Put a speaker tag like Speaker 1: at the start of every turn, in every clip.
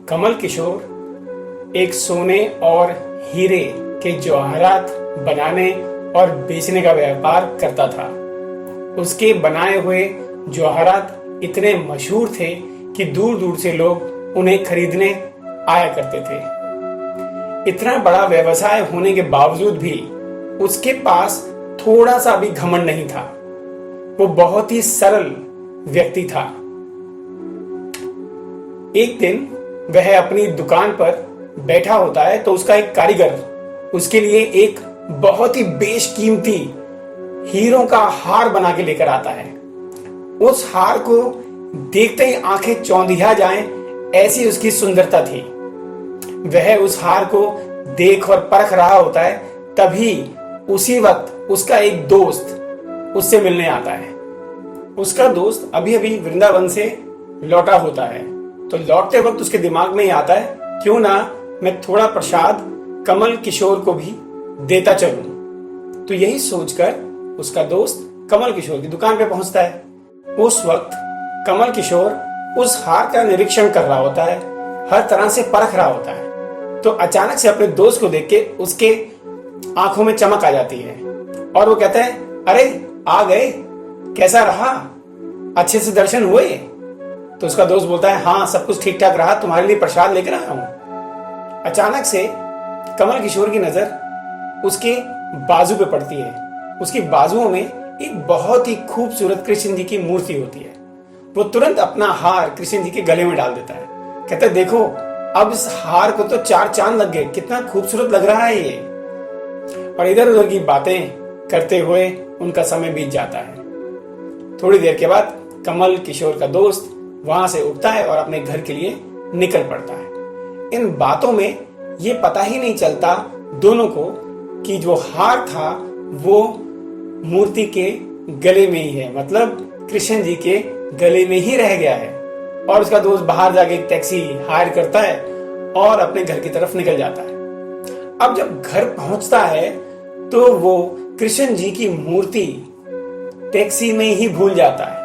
Speaker 1: कमल किशोर एक सोने और हीरे के जवाहरात बनाने और बेचने का व्यापार करता था। उसके बनाए हुए जवाहरात इतने मशहूर थे कि दूर दूर से लोग उन्हें खरीदने आया करते थे। इतना बड़ा व्यवसाय होने के बावजूद भी उसके पास थोड़ा सा भी घमंड नहीं था। वो बहुत ही सरल व्यक्ति था। एक दिन वह अपनी दुकान पर बैठा होता है तो उसका एक कारीगर उसके लिए एक बहुत ही बेशकीमती हीरों का हार बना के लेकर आता है। उस हार को देखते ही आंखें चौंधिया जाएं, ऐसी उसकी सुंदरता थी। वह उस हार को देख और परख रहा होता है, तभी उसी वक्त उसका एक दोस्त उससे मिलने आता है। उसका दोस्त अभी अभी वृंदावन से लौटा होता है, तो लौटते वक्त उसके दिमाग में ही आता है, क्यों ना मैं थोड़ा प्रसाद कमल किशोर को भी देता चलूं। तो यही सोचकर उसका दोस्त कमल किशोर की दुकान पे पहुंचता है। उस वक्त कमल किशोर उस हार का निरीक्षण कर रहा होता है, हर तरह से परख रहा होता है। तो अचानक से अपने दोस्त को देख के उसके आंखों में चमक आ जाती है और वो कहता है, अरे आ गए, कैसा रहा, अच्छे से दर्शन हुए? तो उसका दोस्त बोलता है, हाँ सब कुछ ठीक ठाक रहा, तुम्हारे लिए प्रसाद लेकर आया हूं। अचानक से कमल किशोर की नजर उसके बाजू पे पड़ती है। उसकी बाजुओं में एक बहुत ही खूबसूरत कृष्ण जी की मूर्ति होती है। वो तुरंत अपना हार कृष्ण जी के गले में डाल देता है। कहता है, देखो अब इस हार को तो 4 चांद लग गए, कितना खूबसूरत लग रहा है ये। और इधर उधर की बातें करते हुए उनका समय बीत जाता है। थोड़ी देर के बाद कमल किशोर का दोस्त वहां से उठता है और अपने घर के लिए निकल पड़ता है। इन बातों में ये पता ही नहीं चलता दोनों को कि जो हार था वो मूर्ति के गले में ही है, मतलब कृष्ण जी के गले में ही रह गया है। और उसका दोस्त बाहर जाके एक टैक्सी हायर करता है और अपने घर की तरफ निकल जाता है। अब जब घर पहुंचता है तो वो कृष्ण जी की मूर्ति टैक्सी में ही भूल जाता है।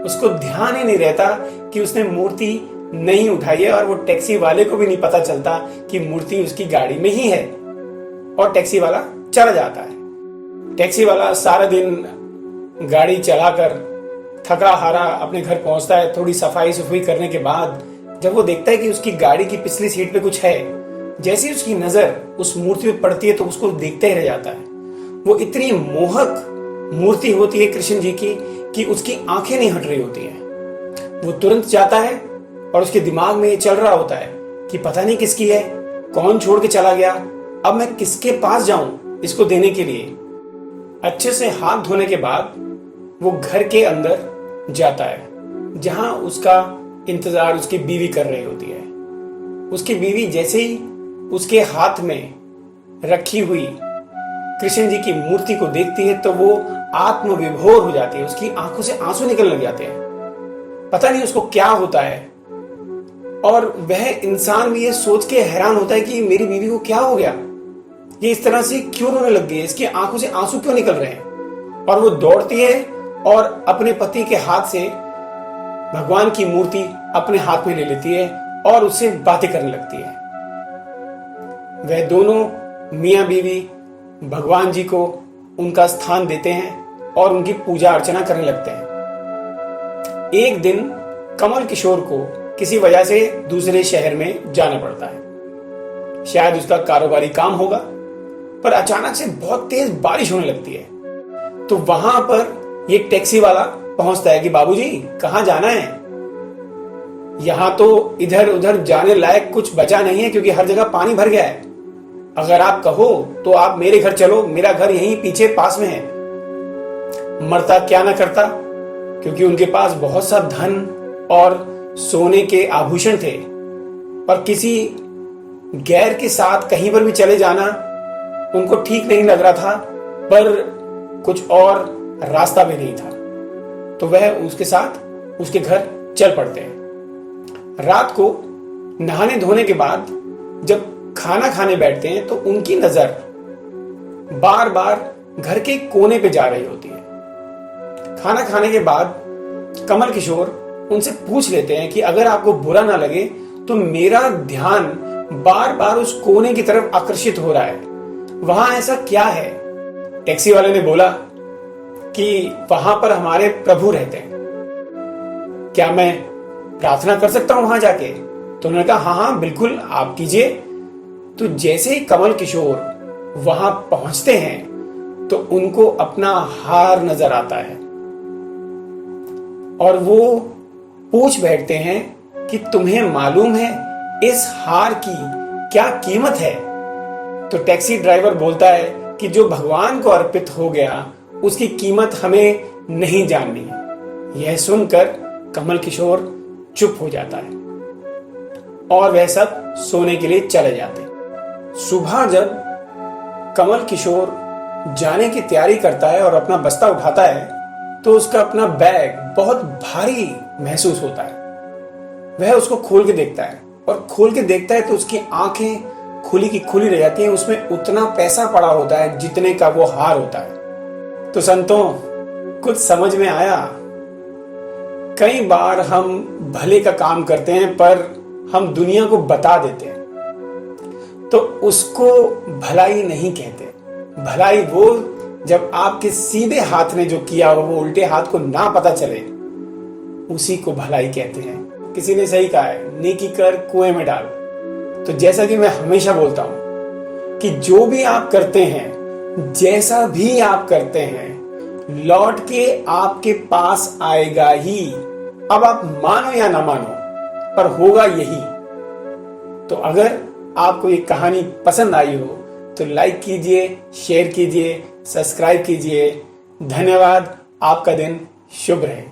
Speaker 1: उसको ध्यान ही नहीं रहता कि उसने मूर्ति नहीं उठाई है, और वो टैक्सी वाले को भी नहीं पता चलता कि मूर्ति उसकी गाड़ी में ही है। और टैक्सी वाला चला जाता है। टैक्सी वाला सारा दिन गाड़ी चलाकर थका हारा अपने घर पहुंचता है। थोड़ी सफाई सुफाई करने के बाद जब वो देखता है कि उसकी गाड़ी की पिछली सीट पे कुछ है, जैसे ही उसकी नजर उस मूर्ति पे पड़ती है तो उसको देखते ही रह जाता है। वो इतनी मोहक मूर्ति होती है कृष्ण जी की कि उसकी आंखें नहीं हट रही होती हैं। वो तुरंत जाता है और उसके दिमाग में ये चल रहा होता है कि पता नहीं किसकी है, कौन छोड़ के चला गया, अब मैं किसके पास जाऊं इसको देने के लिए। अच्छे से हाथ धोने के बाद वो घर के अंदर जाता है, जहां उसका इंतजार उसकी बीवी कर रही होती है। उसकी बीवी जैसे ही उसके हाथ में रखी हुई कृष्ण जी की मूर्ति को देखती है तो वो आत्मविभोर हो जाती है। उसकी आंखों से आंसू निकलने लग जाते हैं। पता नहीं उसको क्या होता है, और वह इंसान भी ये सोच के हैरान होता है कि मेरी बीवी को क्या हो गया, ये इस तरह से क्यों रोने लग गई है, इसकी आंखों से आंसू क्यों निकल रहे हैं। और वो दौड़ती है और अपने पति के हाथ से भगवान की मूर्ति अपने हाथ में ले लेती है और उससे बातें करने लगती है। वह दोनों मियां बीवी भगवान जी को उनका स्थान देते हैं और उनकी पूजा अर्चना करने लगते हैं। एक दिन कमल किशोर को किसी वजह से दूसरे शहर में जाना पड़ता है। शायद उसका कारोबारी काम होगा, पर अचानक से बहुत तेज बारिश होने लगती है। तो वहां पर एक टैक्सी वाला पहुंचता है कि बाबूजी कहां जाना है? यहां तो इधर उधर जाने लायक कुछ बचा नहीं है, क्योंकि हर जगह पानी भर गया है। अगर आप कहो तो आप मेरे घर चलो, मेरा घर यहीं पीछे पास में है। मरता क्या ना करता, क्योंकि उनके पास बहुत सा धन और सोने के आभूषण थे, पर किसी गैर के साथ कहीं पर भी चले जाना उनको ठीक नहीं लग रहा था, पर कुछ और रास्ता भी नहीं था। तो वह उसके साथ उसके घर चल पड़ते हैं। रात को नहाने धोने के बाद जब खाना खाने बैठते हैं तो उनकी नजर बार बार घर के कोने पे जा रही होती है। खाना खाने के बाद कमल किशोर उनसे पूछ लेते हैं कि अगर आपको बुरा ना लगे तो मेरा ध्यान बार बार उस कोने की तरफ आकर्षित हो रहा है। वहां ऐसा क्या है? टैक्सी वाले ने बोला कि वहां पर हमारे प्रभु रहते हैं। क्या मैं प्रार्थना कर सकता हूं वहां जाके? तो उन्होंने कहा हाँ हाँ बिल्कुल आप कीजिए। तो जैसे ही कमल किशोर वहां पहुंचते हैं तो उनको अपना हार नजर आता है और वो पूछ बैठते हैं कि तुम्हें मालूम है इस हार की क्या कीमत है? तो टैक्सी ड्राइवर बोलता है कि जो भगवान को अर्पित हो गया उसकी कीमत हमें नहीं जाननी। यह सुनकर कमल किशोर चुप हो जाता है और वह सब सोने के लिए चले जाते। सुबह जब कमल किशोर जाने की तैयारी करता है और अपना बस्ता उठाता है तो उसका अपना बैग बहुत भारी महसूस होता है। वह उसको खोल के देखता है और खोल के देखता है तो उसकी आंखें खुली की खुली रह जाती हैं। उसमें उतना पैसा पड़ा होता है जितने का वो हार होता है। तो संतों, कुछ समझ में आया? कई बार हम भले का काम करते हैं पर हम दुनिया को बता देते हैं तो उसको भलाई नहीं कहते। भलाई वो जब आपके सीधे हाथ ने जो किया हो वो उल्टे हाथ को ना पता चले, उसी को भलाई कहते हैं। किसी ने सही कहा है, नेकी कर कुएं में डाल। तो जैसा कि मैं हमेशा बोलता हूं कि जो भी आप करते हैं, जैसा भी आप करते हैं, लौट के आपके पास आएगा ही। अब आप मानो या ना मानो पर होगा यही। तो अगर आपको ये कहानी पसंद आई हो तो लाइक कीजिए, शेयर कीजिए, सब्सक्राइब कीजिए। धन्यवाद। आपका दिन शुभ रहे।